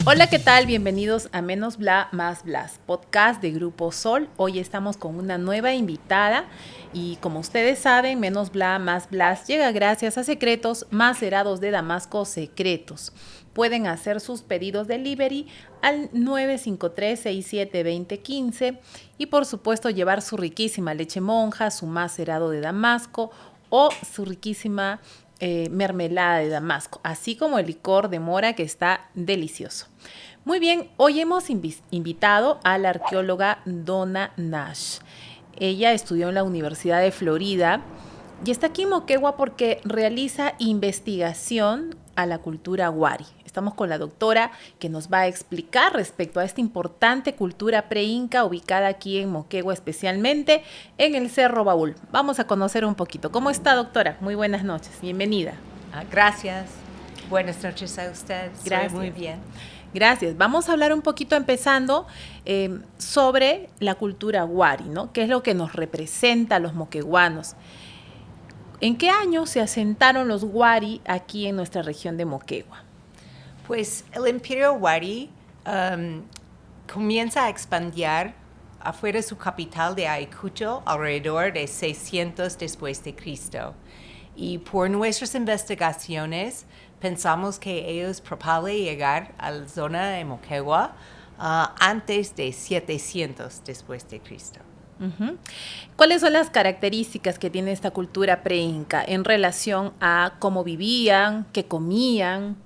Hola, ¿qué tal? Bienvenidos a Menos Bla, Más Blas, podcast de Grupo Sol. Hoy estamos con una nueva invitada y como ustedes saben, Menos Bla, Más Blas llega gracias a Secretos Macerados de Damasco Secretos. Pueden hacer sus pedidos delivery al 953-672015 y por supuesto llevar su riquísima leche monja, su macerado de Damasco o su riquísima mermelada de Damasco, así como el licor de mora que está delicioso. Muy bien, hoy hemos invitado a la arqueóloga Donna Nash. Ella estudió en la Universidad de Florida y está aquí en Moquegua porque realiza investigación a la cultura wari. Estamos con la doctora que nos va a explicar respecto a esta importante cultura pre-inca ubicada aquí en Moquegua, especialmente en el Cerro Baúl. Vamos a conocer un poquito. ¿Cómo está, doctora? Muy buenas noches. Bienvenida. Gracias. Buenas noches a usted. Gracias. Muy bien. Gracias. Vamos a hablar un poquito empezando sobre la cultura wari, ¿no? ¿Qué es lo que nos representa a los moqueguanos? ¿En qué año se asentaron los wari aquí en nuestra región de Moquegua? Pues el Imperio Wari comienza a expandir afuera de su capital de Ayacucho alrededor de 600 después de Cristo. Y por nuestras investigaciones pensamos que ellos probable llegar a la zona de Moquegua antes de 700 después de Cristo. Uh-huh. ¿Cuáles son las características que tiene esta cultura pre-inca en relación a cómo vivían, qué comían?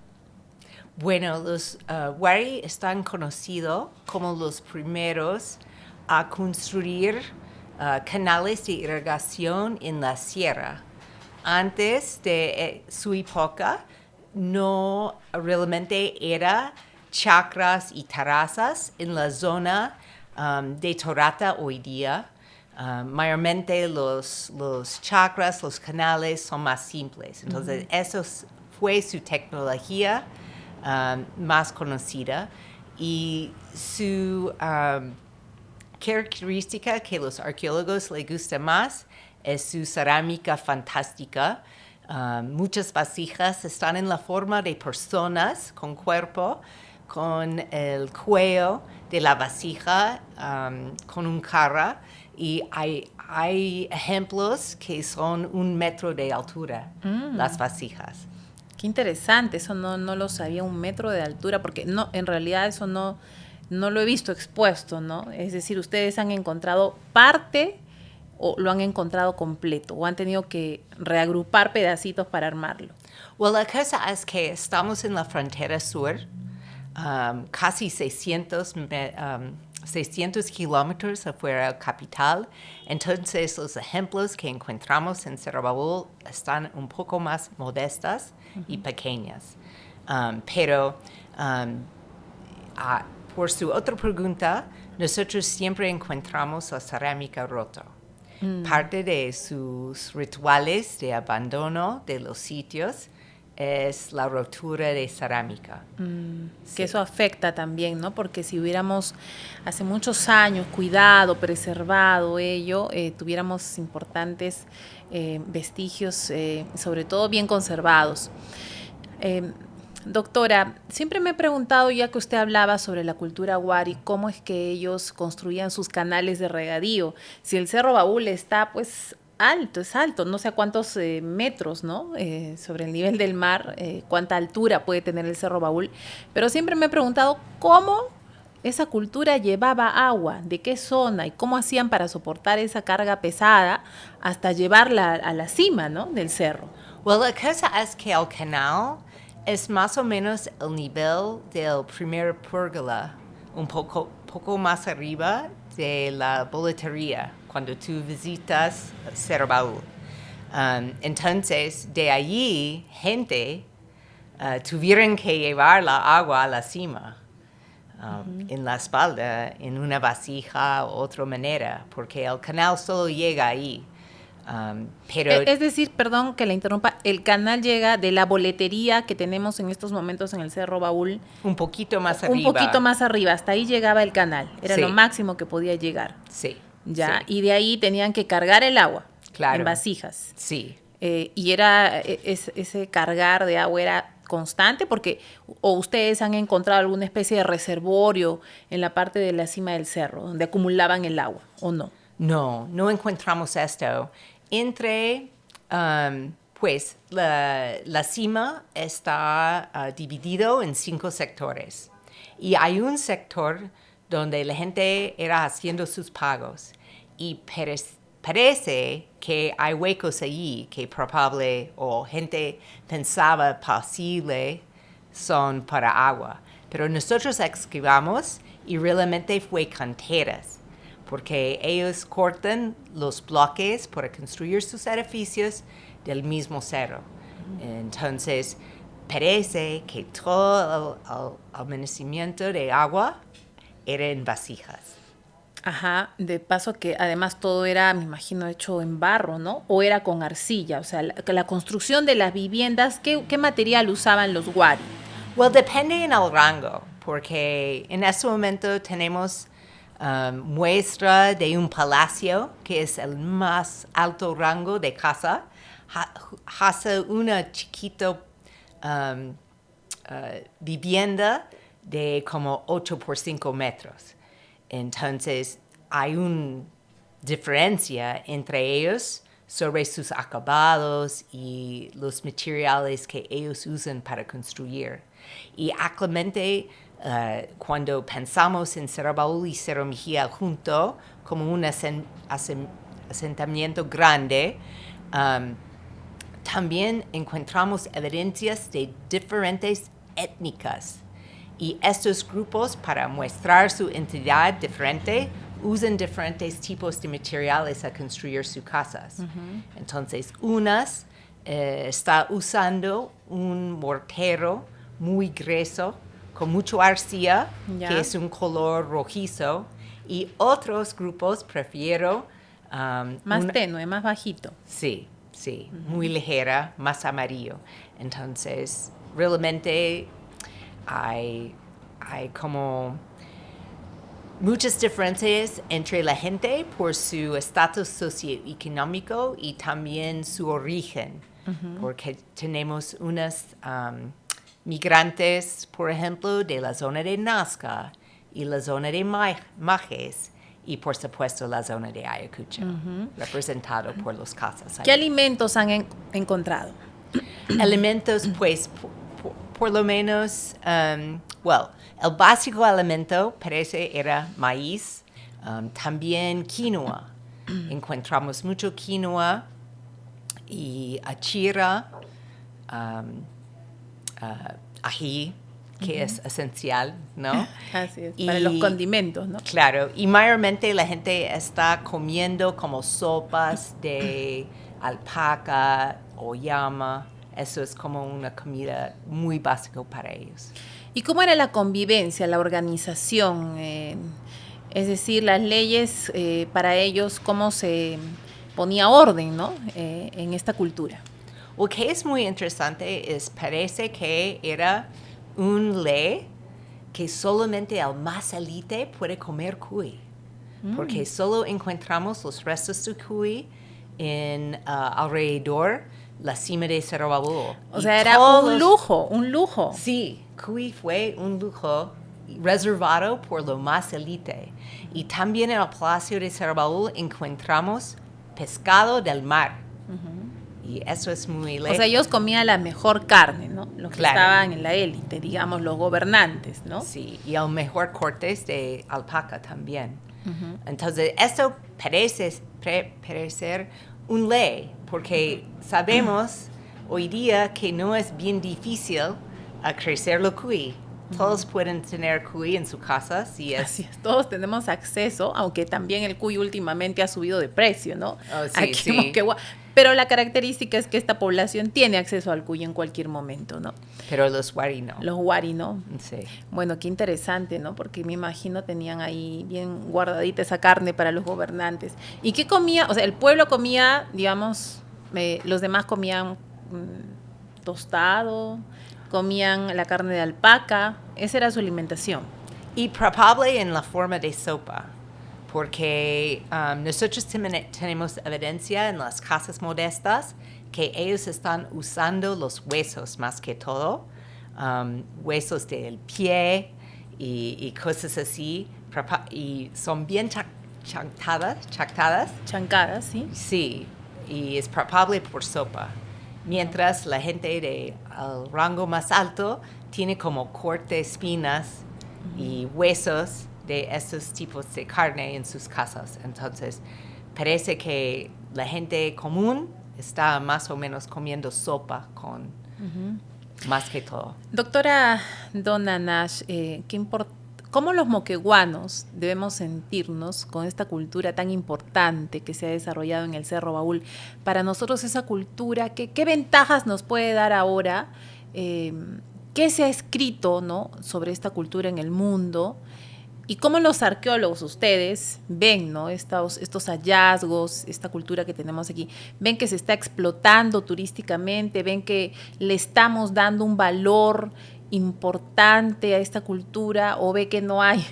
Bueno, los wari están conocidos como los primeros a construir canales de irrigación en la sierra. Antes de su época, no realmente era chacras y terrazas en la zona de Torata hoy día. Mayormente los chacras, los canales son más simples. Entonces, eso fue su tecnología más conocida y su característica que los arqueólogos les gusta más es su cerámica fantástica. Muchas vasijas están en la forma de personas con cuerpo, con el cuello de la vasija, con un cara, y hay ejemplos que son 1 metro de altura, las vasijas. Qué interesante, eso no lo sabía, 1 metro de altura, porque no, en realidad eso no lo he visto expuesto, ¿no? Es decir, ustedes han encontrado parte o lo han encontrado completo o han tenido que reagrupar pedacitos para armarlo. Bueno, la cosa es que estamos en la frontera sur, casi 600 kilómetros afuera del capital. Entonces, los ejemplos que encontramos en Cerro Baúl están un poco más modestas y pequeñas. Pero por su otra pregunta, nosotros siempre encontramos la cerámica rota. Parte de sus rituales de abandono de los sitios es la rotura de cerámica. Que eso afecta también, ¿no? Porque si hubiéramos hace muchos años cuidado, preservado ello, tuviéramos importantes vestigios, sobre todo bien conservados. Doctora, siempre me he preguntado, ya que usted hablaba sobre la cultura wari, cómo es que ellos construían sus canales de regadío. Si el Cerro Baúl está, pues, es alto, no sé a cuántos metros, ¿no? Sobre el nivel del mar, cuánta altura puede tener el Cerro Baúl. Pero siempre me he preguntado cómo esa cultura llevaba agua, de qué zona y cómo hacían para soportar esa carga pesada hasta llevarla a la cima, ¿no? Del cerro. Bueno, la cosa es que el canal es más o menos el nivel del primer pérgola, un poco más arriba de la boletería, cuando tú visitas Cerro Baúl. Entonces, de allí, gente tuvieron que llevar la agua a la cima, en la espalda, en una vasija o otra manera, porque el canal solo llega ahí. Pero es decir, perdón que la interrumpa, el canal llega de la boletería que tenemos en estos momentos en el Cerro Baúl. Un poquito más arriba. Un poquito más arriba, hasta ahí llegaba el canal, era lo máximo que podía llegar. Sí. Ya, sí. Y de ahí tenían que cargar el agua en vasijas. Sí. Y era ese cargar de agua era constante? Porque, o ustedes han encontrado alguna especie de reservorio en la parte de la cima del cerro, donde acumulaban el agua, ¿o no? No, no encontramos esto. Pues la cima está dividido en 5 sectores. Y hay un sector donde la gente era haciendo sus pagos. Y parece que hay huecos allí que probable o gente pensaba posible son para agua. Pero nosotros excavamos y realmente fue canteras, porque ellos cortan los bloques para construir sus edificios del mismo cerro. Entonces, parece que todo el almacenamiento de agua era en vasijas. Ajá, de paso que además todo era, me imagino, hecho en barro, ¿no? O era con arcilla, o sea, la construcción de las viviendas, ¿qué material usaban los wari? Well, depende en el rango, porque en este momento tenemos muestra de un palacio, que es el más alto rango de casa. Hace una chiquita vivienda de como 8 por 5 metros. Entonces, hay una diferencia entre ellos sobre sus acabados y los materiales que ellos usan para construir. Y actualmente, cuando pensamos en Cerro Baúl y Cerro Mejía junto como un asentamiento grande, también encontramos evidencias de diferentes étnicas. Y estos grupos, para mostrar su identidad diferente, usan diferentes tipos de materiales a construir sus casas. Entonces, unas está usando un mortero muy grueso, con mucho arcilla, que es un color rojizo, y otros grupos prefieren... más tenue, más bajito. Sí, muy ligera, más amarillo. Entonces, realmente hay como muchas diferencias entre la gente por su estatus socioeconómico y también su origen, porque tenemos unos migrantes, por ejemplo, de la zona de Nazca y la zona de Majes y, por supuesto, la zona de Ayacucho, representado por los casas. ¿Qué alimentos han encontrado? Alimentos, pues, por lo menos, el básico alimento parece era maíz, también quinoa. Encontramos mucho quinoa y achira, ají, que es esencial, ¿no? Así es, para los condimentos, ¿no? Claro, y mayormente la gente está comiendo como sopas de alpaca o llama. Eso es como una comida muy básica para ellos. ¿Y cómo era la convivencia, la organización? Es decir, las leyes para ellos, ¿cómo se ponía orden, ¿no? En esta cultura? Lo que es muy interesante es parece que era una ley que solamente el más elite puede comer cuy. Porque solo encontramos los restos de cuy en alrededor la cima de Cerro Baúl. O sea, era un lujo. Sí, cuy fue un lujo reservado por lo más elite. Y también en el Palacio de Cerro Baúl encontramos pescado del mar. Y eso es muy lejos. O sea, ellos comían la mejor carne, ¿no? Los que estaban en la élite, digamos, los gobernantes, ¿no? Sí, y el mejor cortes de alpaca también. Entonces, esto parece ser una ley, porque sabemos hoy día que no es bien difícil crecer los cuy. Todos pueden tener cuy en su casa. Así es, todos tenemos acceso, aunque también el cuy últimamente ha subido de precio, ¿no? Oh, sí, sí. Pero la característica es que esta población tiene acceso al cuy en cualquier momento, ¿no? Pero los wari no. Los wari no. Sí. Bueno, qué interesante, ¿no? Porque me imagino tenían ahí bien guardadita esa carne para los gobernantes. ¿Y qué comía? O sea, el pueblo comía, digamos, los demás comían tostado, comían la carne de alpaca. Esa era su alimentación. Y probable en la forma de sopa. Porque nosotros tenemos evidencia en las casas modestas que ellos están usando los huesos más que todo huesos del pie y cosas así. Y son bien chactadas. Chancadas, ¿sí? Sí, y es probable por sopa. Mientras la gente al rango más alto tiene como corte espinas y huesos de estos tipos de carne en sus casas. Entonces, parece que la gente común está más o menos comiendo sopa con más que todo. Doctora Donna Nash, ¿cómo los moqueguanos debemos sentirnos con esta cultura tan importante que se ha desarrollado en el Cerro Baúl? Para nosotros esa cultura, ¿qué ventajas nos puede dar ahora? ¿Qué se ha escrito, ¿no?, sobre esta cultura en el mundo? ¿Y cómo los arqueólogos, ustedes, ven, ¿no?, estos hallazgos, esta cultura que tenemos aquí? ¿Ven que se está explotando turísticamente? ¿Ven que le estamos dando un valor importante a esta cultura? ¿O ve que no hay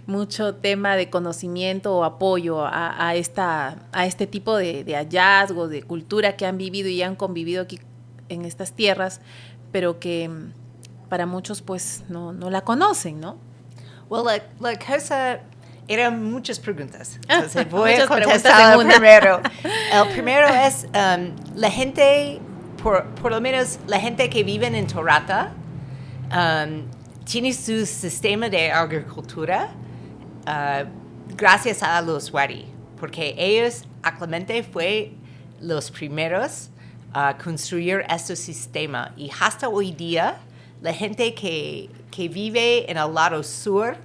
mucho tema de conocimiento o apoyo a este tipo de hallazgos, de cultura que han vivido y han convivido aquí en estas tierras, pero que para muchos pues no la conocen, ¿no? Well, la cosa, eran muchas preguntas. Entonces voy a preguntas contestar en una. primero. El primero es la gente, por lo menos la gente que vive en Torata, tiene su sistema de agricultura gracias a los Wari, porque ellos actualmente fue los primeros a construir este sistema. Y hasta hoy día, la gente que vive en el lado sur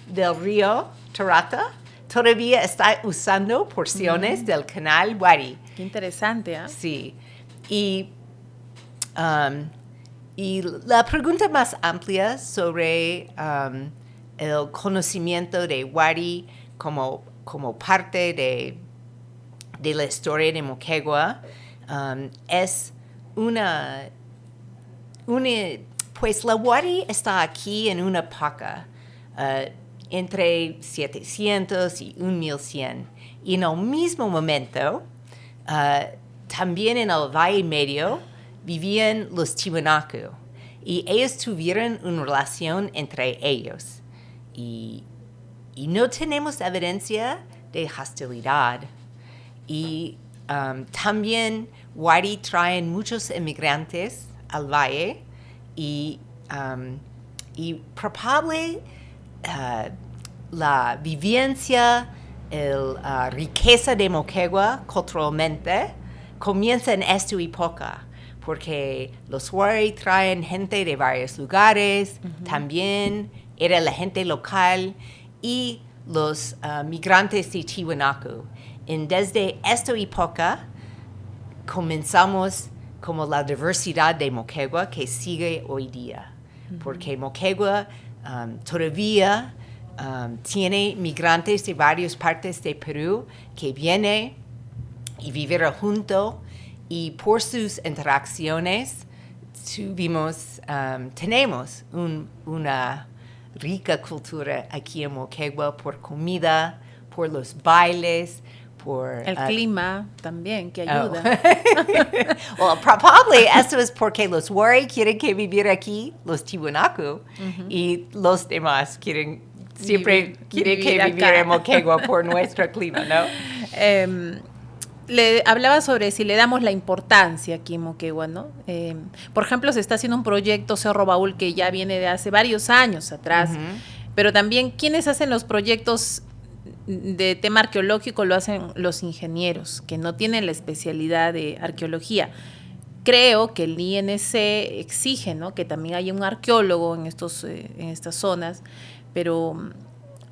del río Torata todavía está usando porciones del canal Wari. Qué interesante, ¿ah? Sí. Y la pregunta más amplia sobre el conocimiento de Wari como parte de la historia de Moquegua es pues la Wari está aquí en una paca entre 700 y 1100. Y en el mismo momento, también en el Valle Medio, vivían los Tiwanaku. Y ellos tuvieron una relación entre ellos. Y no tenemos evidencia de hostilidad. Y también Wari traen muchos inmigrantes al valle y probable la vivencia, la riqueza de Moquegua culturalmente comienza en esta época, porque los Wari traen gente de varios lugares, también era la gente local y los migrantes de Tiwanaku. Y desde esta época comenzamos como la diversidad de Moquegua que sigue hoy día, porque Moquegua todavía tiene migrantes de varias partes de Perú que vienen y vivir juntos, y por sus interacciones tenemos una rica cultura aquí en Moquegua por comida, por los bailes, por el clima también, que ayuda. Well, probablemente eso es porque los Wari quieren que vivir aquí, los Tiwanaku, y los demás siempre quieren que vivir en Moquegua por nuestro clima, ¿no? Le hablaba sobre si le damos la importancia aquí en Moquegua, ¿no? Por ejemplo, se está haciendo un proyecto Cerro Baúl que ya viene de hace varios años atrás, pero también quienes hacen los proyectos de tema arqueológico lo hacen los ingenieros, que no tienen la especialidad de arqueología. Creo que el INC exige, ¿no?, que también haya un arqueólogo en estas zonas, pero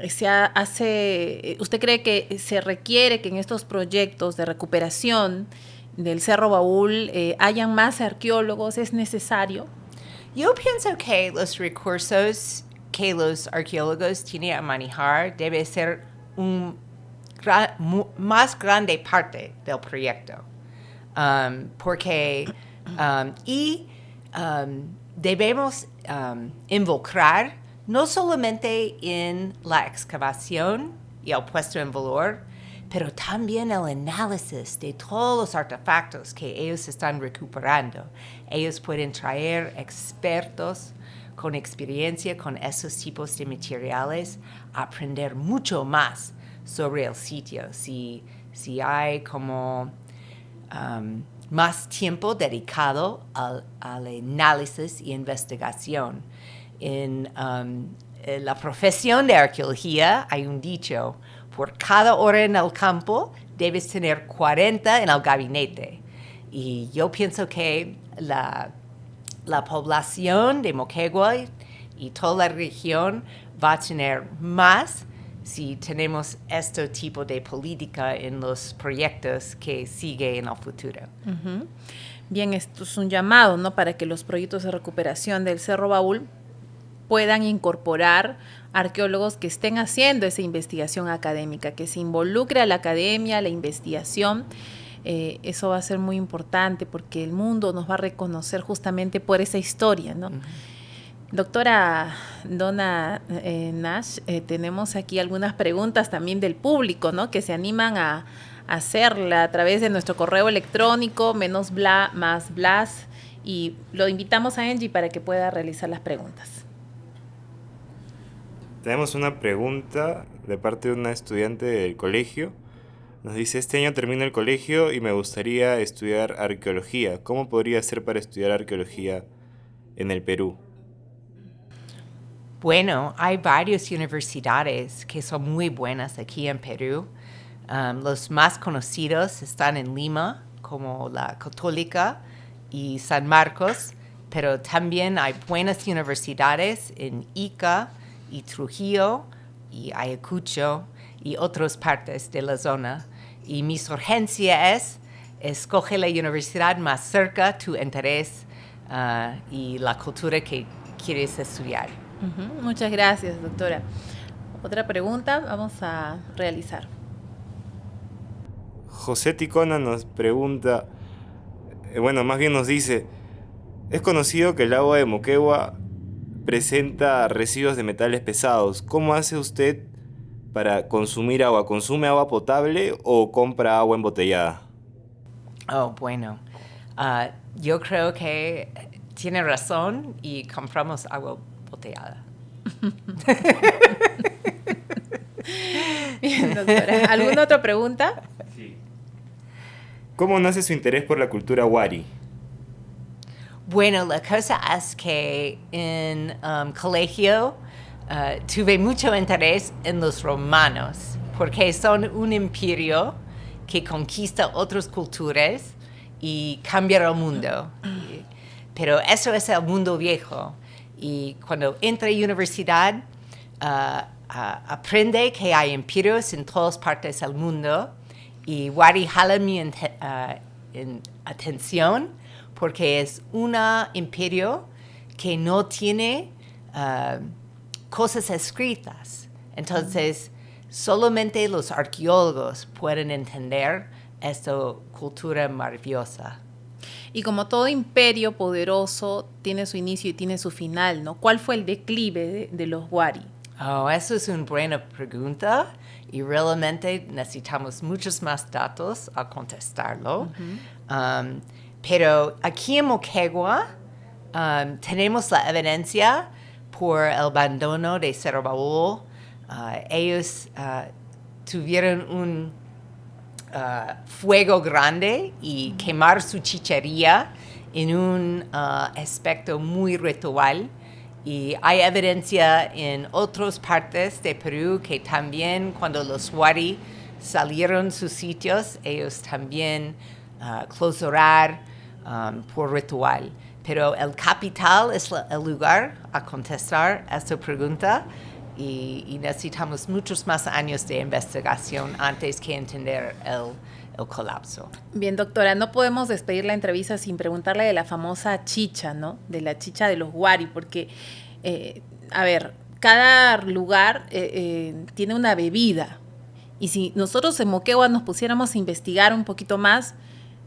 ¿usted cree que se requiere que en estos proyectos de recuperación del Cerro Baúl hayan más arqueólogos? ¿Es necesario? Yo pienso que los recursos que los arqueólogos tienen a manejar debe ser más grande parte del proyecto, porque debemos involucrar no solamente en la excavación y el puesto en valor, pero también el análisis de todos los artefactos que ellos están recuperando. Ellos pueden traer expertos con experiencia con esos tipos de materiales, aprender mucho más sobre el sitio. Si hay como más tiempo dedicado al análisis y investigación. En la profesión de arqueología hay un dicho: por cada hora en el campo debes tener 40 en el gabinete. Y yo pienso que la población de Moquegua y toda la región va a tener más si tenemos este tipo de política en los proyectos que sigue en el futuro. Uh-huh. Bien, esto es un llamado, ¿no?, para que los proyectos de recuperación del Cerro Baúl puedan incorporar arqueólogos que estén haciendo esa investigación académica, que se involucre a la academia, a la investigación. Eso va a ser muy importante porque el mundo nos va a reconocer justamente por esa historia, ¿no? Uh-huh. Doctora Donna Nash, tenemos aquí algunas preguntas también del público, ¿no?, que se animan a hacerla a través de nuestro correo electrónico _bla + blas, y lo invitamos a Angie para que pueda realizar las preguntas. Tenemos una pregunta de parte de una estudiante del colegio. Nos dice: este año termino el colegio y me gustaría estudiar arqueología. ¿Cómo podría hacer para estudiar arqueología en el Perú? Bueno, hay varias universidades que son muy buenas aquí en Perú. Los más conocidos están en Lima, como la Católica y San Marcos, pero también hay buenas universidades en Ica y Trujillo y Ayacucho y otras partes de la zona. Y mi sugerencia es: escoge la universidad más cerca a tu interés y la cultura que quieres estudiar. Uh-huh. Muchas gracias, doctora. Otra pregunta vamos a realizar. José Ticona nos pregunta, más bien nos dice: es conocido que el agua de Moquegua presenta residuos de metales pesados. ¿Cómo hace usted para consumir agua? ¿Consume agua potable o compra agua embotellada? Oh, bueno. Yo creo que tiene razón y compramos agua botellada. Bien, doctora. ¿Alguna otra pregunta? Sí. ¿Cómo nace su interés por la cultura Wari? Bueno, la cosa es que en colegio tuve mucho interés en los romanos, porque son un imperio que conquista otras culturas y cambia el mundo. Pero eso es el mundo viejo. Y cuando entra a la universidad, aprende que hay imperios en todas partes del mundo. Y Wari jala mi atención porque es un imperio que no tiene cosas escritas. Entonces, solamente los arqueólogos pueden entender esta cultura maravillosa. Y como todo imperio poderoso tiene su inicio y tiene su final, ¿no? ¿Cuál fue el declive de los Wari? Oh, eso es una buena pregunta y realmente necesitamos muchos más datos a contestarlo. Uh-huh. Pero aquí en Moquegua tenemos la evidencia por el abandono de Cerro Baúl. Ellos tuvieron un fuego grande y quemar su chichería en un aspecto muy ritual. Y hay evidencia en otras partes de Perú que también cuando los Wari salieron sus sitios, ellos también clausurar por ritual. Pero el capital es el lugar a contestar esta pregunta y necesitamos muchos más años de investigación antes que entender el colapso. Bien, doctora, no podemos despedir la entrevista sin preguntarle de la famosa chicha, ¿no? De la chicha de los Wari, porque, cada lugar tiene una bebida. Y si nosotros en Moquegua nos pusiéramos a investigar un poquito más,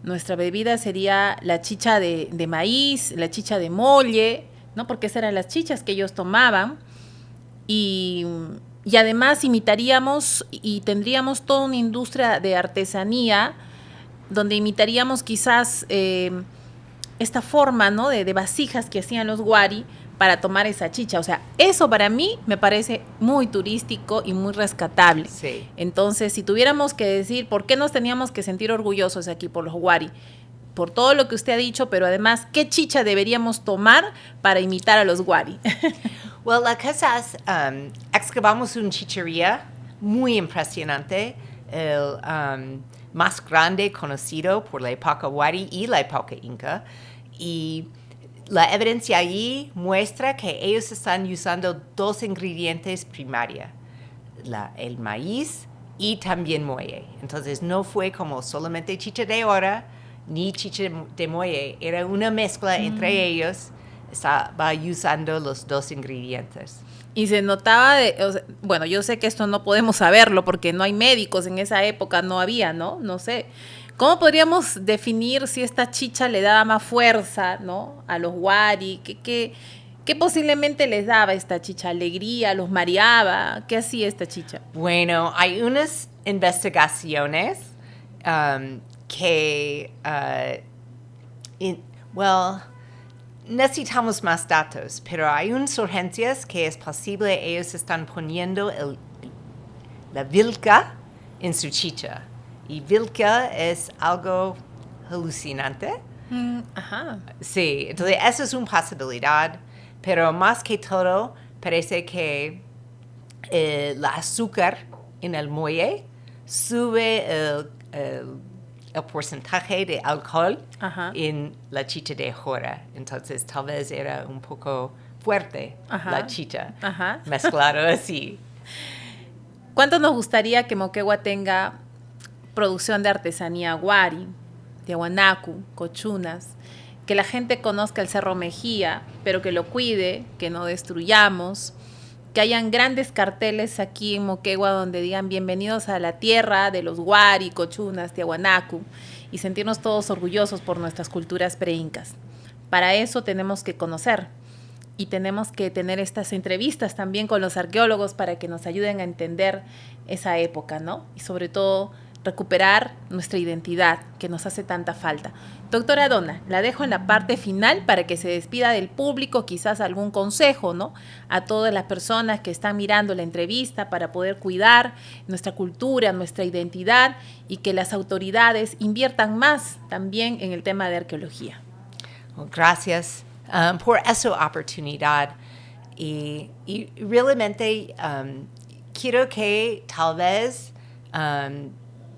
nuestra bebida sería la chicha de maíz, la chicha de molle, ¿no? Porque esas eran las chichas que ellos tomaban. Y Y además imitaríamos y tendríamos toda una industria de artesanía donde imitaríamos quizás esta forma, ¿no?, de vasijas que hacían los wari para tomar esa chicha. O sea, eso para mí me parece muy turístico y muy rescatable. Sí. Entonces, si tuviéramos que decir por qué nos teníamos que sentir orgullosos aquí por los wari, por todo lo que usted ha dicho, pero además, ¿qué chicha deberíamos tomar para imitar a los wari? Well, la cosa es, excavamos una chichería muy impresionante, el más grande conocido por la época wari y la época inca, y la evidencia allí muestra que ellos están usando dos ingredientes primarios, el maíz y también muelle. Entonces no fue como solamente chicha de ora ni chicha de muelle, era una mezcla entre ellos, estaba usando los dos ingredientes. Y se notaba, bueno, yo sé que esto no podemos saberlo porque no hay médicos en esa época, no había, ¿no? No sé. ¿Cómo podríamos definir si esta chicha le daba más fuerza, ¿no?, a los wari? ¿Qué posiblemente les daba esta chicha? ¿Alegría? ¿Los mareaba? ¿Qué hacía esta chicha? Bueno, hay unas investigaciones que, necesitamos más datos, pero hay unas urgencias que es posible ellos están poniendo la vilca en su chicha. Y vilca es algo alucinante. Ajá. Sí, entonces eso es una posibilidad, pero más que todo parece que el azúcar en el muelle sube el porcentaje de alcohol en la chicha de jora. Entonces tal vez era un poco fuerte la chicha mezclado así. ¿Cuánto nos gustaría que Moquegua tenga producción de artesanía wari, tiahuanacu, cochunas, que la gente conozca el Cerro Mejía, pero que lo cuide, que no destruyamos, que hayan grandes carteles aquí en Moquegua donde digan bienvenidos a la tierra de los wari, cochunas, tiahuanacu, y sentirnos todos orgullosos por nuestras culturas preincas? Para eso tenemos que conocer y tenemos que tener estas entrevistas también con los arqueólogos para que nos ayuden a entender esa época, ¿no? Y sobre todo recuperar nuestra identidad que nos hace tanta falta. Doctora Donna, la dejo en la parte final para que se despida del público, quizás algún consejo, ¿no?, a todas las personas que están mirando la entrevista para poder cuidar nuestra cultura, nuestra identidad y que las autoridades inviertan más también en el tema de arqueología. Well, gracias por esa oportunidad y realmente quiero que tal vez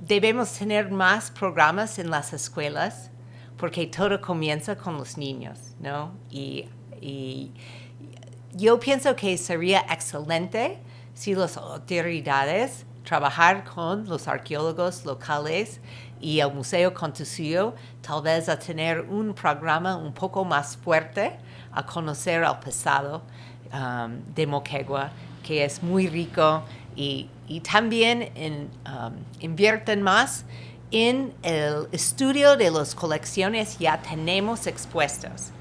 debemos tener más programas en las escuelas porque todo comienza con los niños, ¿no? Y yo pienso que sería excelente si las autoridades trabajar con los arqueólogos locales y el Museo Contusillo, tal vez a tener un programa un poco más fuerte a conocer el pasado de Moquegua, que es muy rico, y también invierten más en el estudio de las colecciones ya tenemos expuestas.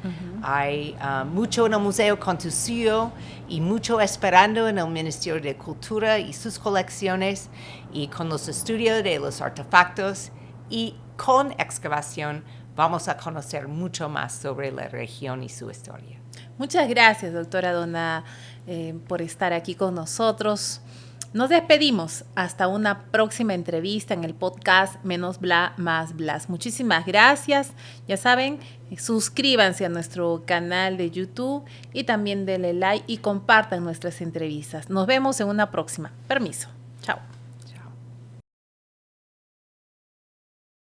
Hay mucho en el Museo Contusillo y mucho esperando en el Ministerio de Cultura y sus colecciones, y con los estudios de los artefactos y con excavación vamos a conocer mucho más sobre la región y su historia. Muchas gracias, doctora Donna, por estar aquí con nosotros. Nos despedimos hasta una próxima entrevista en el podcast Menos Bla, Más Blas. Muchísimas gracias. Ya saben, suscríbanse a nuestro canal de YouTube y también denle like y compartan nuestras entrevistas. Nos vemos en una próxima. Permiso. Chao.